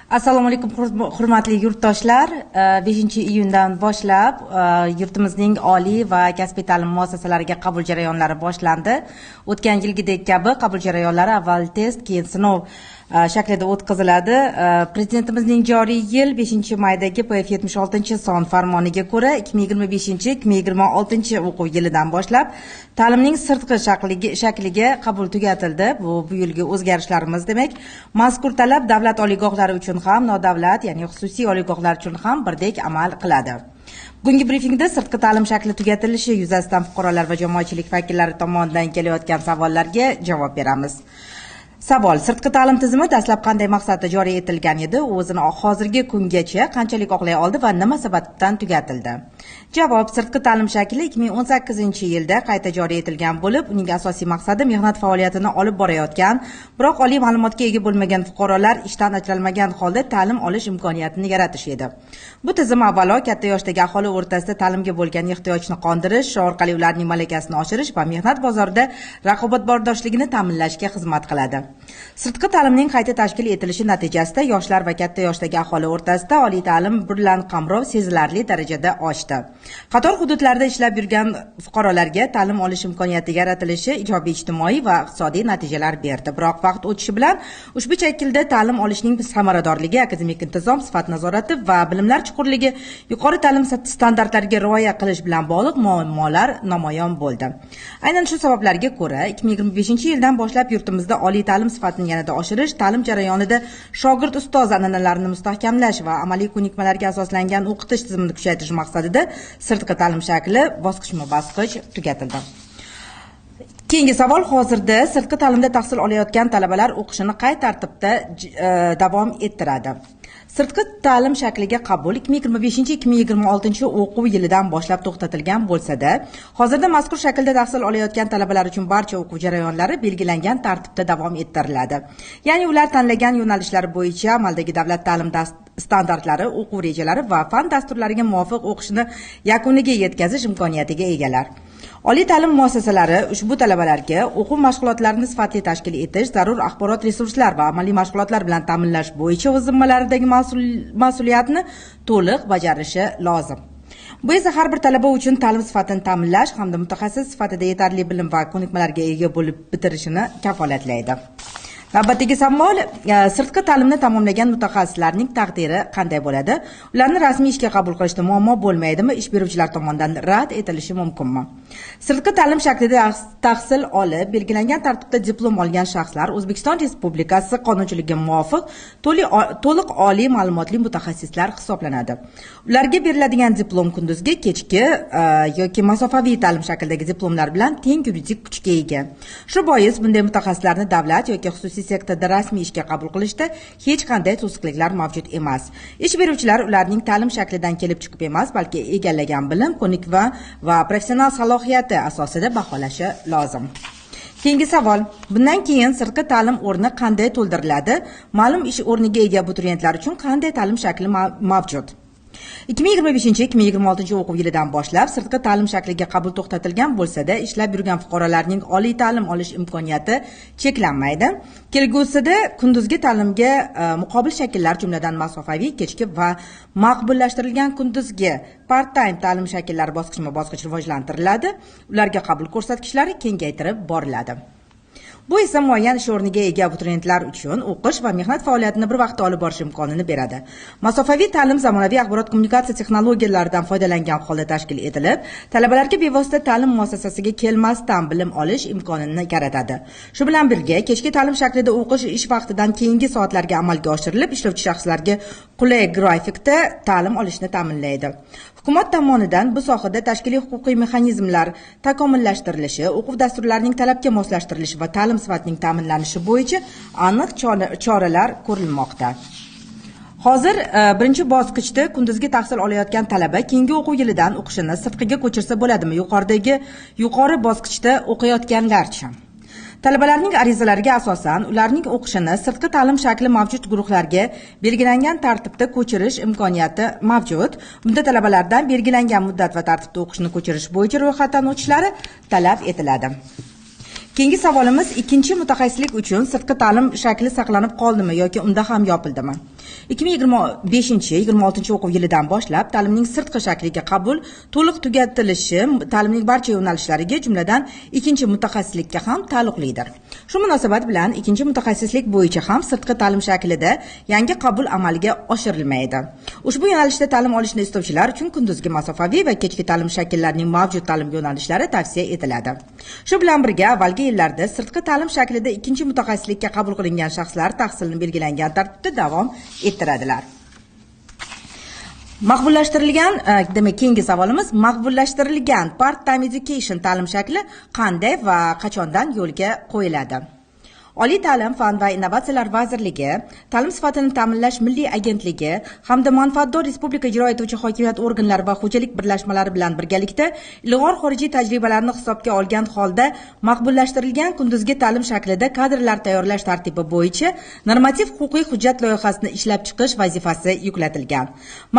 Assalomu alaykum hurmatli yurtdoshlar. 5-iyundan boshlab yurtimizning oliy va kasbiy ta'lim muassasalariga qabul jarayonlari boshlandi. O'tgan yilgidek kabi qabul jarayonlari avval test, keyin sinov shaklida o'tkaziladi. Prezidentimizning joriy yil 5-maydagi PF 76-son farmoniga ko'ra 2025-2026 o'quv yilidan boshlab ta'limning sirtqi shakliga qabul tugatildi. Bu yilgi o'zgarishlarimiz demak. Mazkur talab davlat oliygohlari uchun ham, nodavlat, ya'ni xususiy oliygohlar uchun ham birdek amal qiladi. Bugungi brifingda sirtqi ta'lim shakli tugatilishi yuzasidan fuqarolar va jamoatchilik vakillari tomonidan kelayotgan savollarga javob beramiz. Savol: sirtqi ta'lim tizimi dastlab qanday maqsadda joriy etilgan edi? O'zini hozirgi kungacha qanchalik oqlay oldi va nima sababdan tugatildi? Javob: sirtqi ta'lim shakli 2018-yilda qayta joriy etilgan bo'lib, uning asosiy maqsadi mehnat faoliyatini olib borayotgan, biroq oliy ma'lumotga ega bo'lmagan fuqarolar ishdan ajralmagan holda ta'lim olish imkoniyatini yaratish edi. Bu tizim avvalo katta yoshdagi aholi o'rtasida ta'limga bo'lgan ehtiyojni qondirish, shu orqali ularning malakasini oshirish va mehnat bozorida raqobatbardoshligini ta'minlashga xizmat qiladi. Sirtqi ta'limning qayta tashkil etilishi natijasida yoshlar va katta yoshdagi aholi o'rtasida oliy ta'lim bilan qamrov sezilarli darajada oshdi. Qator hududlarda ishlab yurgan fuqarolarga ta'lim olish imkoniyati yaratilishi ijobiy ijtimoiy va iqtisodiy natijalar berdi. Biroq vaqt o'tishi bilan ushbu shaklda ta'lim olishning samaradorligi, akademik intizom, sifat nazorati va bilimlar chuqurligi, yuqori ta'lim standartlariga rioya qilish bilan bog'liq muammolar namoyon bo'ldi. Aynan shu sabablarga ko'ra 2025-yildan boshlab yurtimizda oliy ta'lim sifatini yanada oshirish, ta'lim jarayonida shogird ustoz an'analarini mustahkamlash va amaliy ko'nikmalarga asoslangan o'qitish tizimini kuchaytirish maqsadida sirtqi ta'lim shakli bosqichma-bosqich tugatildi. Keyingi savol: hozirda sirtqi ta'limda tahsil olayotgan talabalar o'qishini qay tartibda davom ettiradi? Sirtqi ta'lim shakliga qabul 2025-2026 o'quv yilidan boshlab to'xtatilgan bo'lsa-da, hozirda mazkur shaklda tahsil olayotgan talabalar uchun barcha o'quv jarayonlari belgilangan tartibda davom ettiriladi. Ya'ni ular tanlagan yo'nalishlari bo'yicha amaldagi davlat ta'lim standartlari, o'quv rejalari va fan dasturlariga muvofiq o'qishni yakuniga yetkazish imkoniyatiga egalar. Oliy ta'lim muassasalari ushbu talabalarga o'quv mashg'ulotlarini sifatli tashkil etish, zarur axborot resurslar va amaliy mashg'ulotlar bilan ta'minlash bo'yicha o'z zimmalaridagi mas'uliyatni to'liq bajarishi lozim. Bu esa har bir talaba uchun ta'lim sifatini ta'minlash hamda mutaxassis sifatida yetarli bilim va ko'nikmalarga ega bo'lib bitirishini kafolatlaydi. Navbatdagi savol: sirtqi ta'limni tamomlagan mutaxassislarning taqdiri qanday bo'ladi? Ularni rasmiy ishga qabul qilishda muammo bo'lmaydimi? Ish beruvchilar tomonidan rad etilishi mumkinmi? Sirtqi ta'lim shaklida tahsil olib, belgilangan tartibda diplom olgan shaxslar O'zbekiston Respublikasi qonunchiligiga muvofiq to'liq oliy ma'lumotli mutaxassislar hisoblanadi. Ularga beriladigan diplom kunduzgi, kechki yoki masofaviy ta'lim shaklidagi diplomlar bilan teng yuridik kuchga ega. Shu bois bunday mutaxassislarni davlat yoki xususiy sektorda rasmiy ishga qabul qilishda hech qanday to'siqliklar mavjud emas. Ish beruvchilar ularning ta'lim shaklidan kelib chiqib emas, balki egallagan bilim, ko'nikma va professional salohiyati asosida baholashi lozim. Keyingi savol: bundan keyin sirtqi ta'lim o'rni qanday to'ldiriladi? Ma'lum ish o'rniga ega abituriyentlar uchun qanday ta'lim shakli mavjud? 2025-2026 o'quv yilidan boshlab sirtqi ta'lim shakliga qabul to'xtatilgan bo'lsa-da, ishlab yurgan fuqarolarning oliy ta'lim olish imkoniyati cheklanmaydi. Kelgusida kunduzgi ta'limga muqobil shakllar, jumladan masofaviy, kechki va maqbullashtirilgan kunduzgi part-time ta'lim shakllari bosqichma-bosqich rivojlantiriladi. Ularga qabul ko'rsatkichlari kengaytirib boriladi. Bu esa muayyan ish o'rniga ega abituriyentlar uchun o'qish va mehnat faoliyatini bir vaqtda olib borish imkonini beradi. Masofaviy ta'lim zamonaviy axborot kommunikatsiya texnologiyalaridan foydalangan holda tashkil etilib, talabalarga bevosita ta'lim muassasasiga kelmasdan bilim olish imkonini yaratadi. Shu bilan birga, kechki ta'lim shaklida o'qish ish vaqtidan keyingi soatlarga amalga oshirilib, ishlovchi shaxslarga qulay grafikda ta'lim olishni ta'minlaydi. Hukumat tomonidan bu sohada tashkiliy huquqiy mexanizmlar takomillashtirilishi, o'quv dasturlarining talabga moslashtirilishi va ta'lim sifatining ta'minlanishi bo'yicha aniq choralar ko'rilmoqda. Hozir birinchi bosqichda kunduzgi tahsil olayotgan talaba keyingi o'quv yilidan o'qishini sirtqiga ko'chirsa bo'ladimi? Yuqori bosqichda o'qiyotganlarchi? Talabalarning arizalariga asosan ularning o'qishini sirtqi ta'lim shakli mavjud guruhlarga belgilangan tartibda ko'chirish imkoniyati mavjud. Bunda talabalardan belgilangan muddat va tartibda o'qishni ko'chirish bo'yicha ro'yxatdan o'tishlari talab etiladi. Keyingi savolimiz: ikkinchi mutaxassislik uchun sirtqi ta'lim shakli saqlanib qoldimi yoki unda ham yopildimi? 2025-26 o'quv yilidan boshlab ta'limning sirtqi shakliga qabul to'liq tugatilishi ta'limning barcha yo'nalishlariga, jumladan ikkinchi mutaxassislikka ham taalluqlidir. Shu munosabat bilan ikkinchi mutaxassislik bo'yicha ham sirtqi ta'lim shaklida yangi qabul amalga oshirilmaydi. Ushbu yo'nalishda ta'lim olishni istovchilar uchun kunduzgi masofaviy va kechki ta'lim shakllarining mavjud ta'lim yo'nalishlari tavsiya etiladi. Shu bilan birga avvalgi yillarda sirtqi ta'lim shaklida ikkinchi mutaxassislikka qabul qilingan shaxslar tahsilni belgilangan tartibda davom ettiradilar. Maqbullashtirilgan, demak keyingi savolimiz, maqbullashtirilgan part-time education ta'lim shakli qanday va qachondan yo'lga qo'yiladi? Oliy ta'lim, fan va innovatsiyalar vazirligi, ta'lim sifatini ta'minlash milliy agentligi hamda manfaatdor respublika ijro etuvchi hokimiyat organlari va xo'jalik birlashmalari bilan birgalikda ilg'or xorijiy tajribalarni hisobga olgan holda maqbullashtirilgan kunduzgi ta'lim shaklida kadrlar tayyorlash tartibi bo'yicha normativ huquqiy hujjat loyihasini ishlab chiqish vazifasi yuklatilgan.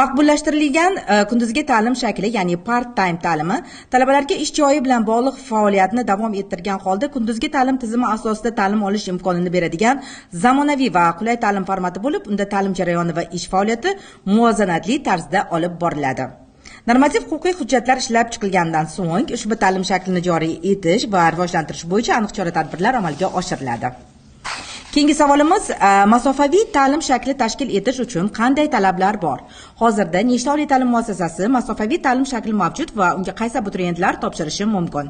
Maqbullashtirilgan kunduzgi ta'lim shakli, ya'ni part-time ta'limi, talabalarga ish joyi bilan bog'liq faoliyatni davom ettirgan holda kunduzgi ta'lim tizimi asosida ta'lim olish imkonini beradigan zamonaviy va qulay ta'lim formati bo'lib, unda ta'lim jarayoni va ish faoliyati muvozanatli tarzda olib boriladi. Normativ huquqiy hujjatlar ishlab chiqilgandan so'ng ushbu ta'lim shaklini joriy etish va rivojlantirish bo'yicha aniq chora-tadbirlar amalga oshiriladi. Keyingi savolimiz, masofaviy ta'lim shakli tashkil etish uchun qanday talablar bor? Hozirda nechta oliy ta'lim muassasasi masofaviy ta'lim shakli mavjud va unga qaysi abituriyentlar topshirishi mumkin?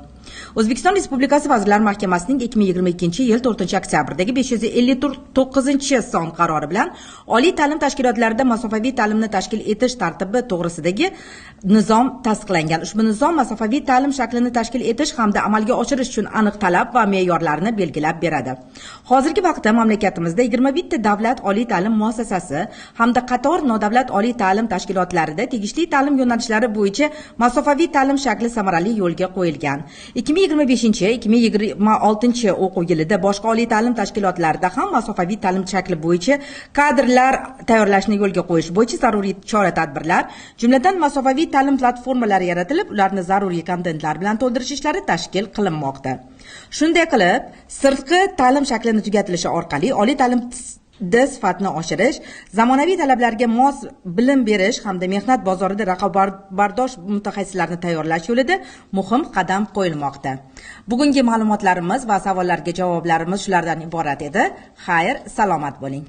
O'zbekiston Respublikasi Vazirlar Mahkamasining 2022-yil 4-oktyabrdagi 559-son qarori bilan oliy ta'lim tashkilotlarida masofaviy ta'limni tashkil etish tartibi to'g'risidagi nizom tasdiqlangan. Ushbu nizom masofaviy ta'lim shaklini tashkil etish hamda amalga oshirish uchun aniq talab va me'yorlarni belgilab beradi. Hozirgi vaqtda mamlakatimizda 21 ta davlat oliy ta'lim muassasasi hamda qator nodavlat oliy ta'lim tashkilotlarida tegishli ta'lim yo'nalishlari bo'yicha masofaviy ta'lim shakli samarali yo'lga qo'yilgan. 2025-2026 o'quv yilida boshqa oliy ta'lim tashkilotlarida ham masofaviy ta'lim shakli bo'yicha kadrlar tayyorlashni yo'lga qo'yish bo'yicha zaruriy chora-tadbirlar, jumladan masofaviy ta'lim platformalari yaratilib, ularni zaruriy kontentlar bilan to'ldirish ishlari tashkil qilinmoqda. Shunday qilib, sirtqi ta'lim shaklini tugatilishi orqali oliy ta'lim sifatini oshirish, zamonaviy talablarga mos bilim berish hamda mehnat bozorida raqobatbardosh mutaxassislarni tayyorlash yo'lida muhim qadam qo'yilmoqda. Bugungi ma'lumotlarimiz va savollarga javoblarimiz shulardan iborat edi. Xayr, salomat bo'ling.